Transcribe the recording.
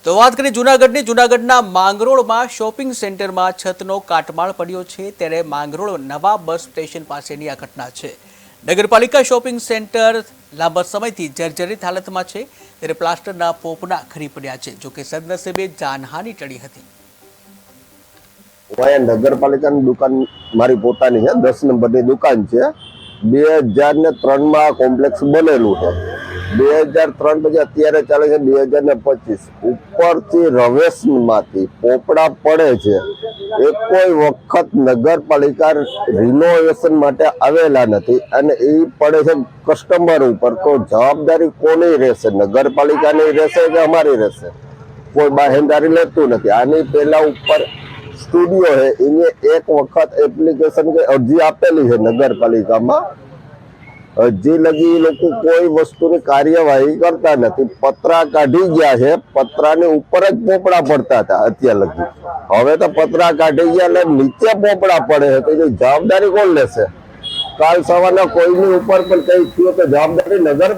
તો વાત કરીએ જૂનાગઢની જૂનાગઢના માંગરોળમાં શોપિંગ સેન્ટરમાં છતનો કાટમાળ પડ્યો છે ત્યારે માંગરોળ નવા બસ સ્ટેશન પાસેની આ ઘટના છે। નગરપાલિકા શોપિંગ સેન્ટર લાંબા સમયથી જર્જરિત હાલતમાં છે ત્યારે પ્લાસ્ટરના પોપડા ખરી પડ્યા છે। જોકે સદનસીબે જાનહાનિ ટળી હતી। નગરપાલિકાની દુકાન મારી પોતાની છે, 10 નંબરની દુકાન છે। 2003 માં કોમ્પ્લેક્સ બનેલું છે। 2003 પછી અત્યારે ચાલે છે 2025। ઉપરથી રવેશમાંથી પોપડા પડે છે। એ કોઈ વખત નગરપાલિકા રિનોવેશન માટે આવેલા નથી અને એ પડે છે કસ્ટમર ઉપર। તો જવાબદારી કોની રહેશે? નગરપાલિકાની રહેશે કે અમારી રહેશે? કોઈ બાહેંધારી લેતું નથી। આની પહેલા ઉપર સ્ટુડિયો है, इन्हें एक वक्त एप्लीकेशन के अर्जी आपेली है नगरपालिका में। હજી લગી લોકો કોઈ વસ્તુની કાર્યવાહી કરતા નથી। પતરા કાઢી ગયા છે, પતરાની ઉપર જ પોપડા પડતા હતા અત્યાર લગી। હવે તો પતરા કાઢી ગયા એટલે નીચે પોપડા પડે છે, તો એની જવાબદારી કોણ લેશે? કાલ સવારના કોઈની ઉપર પણ કઈ થયું તો જવાબદારી નગર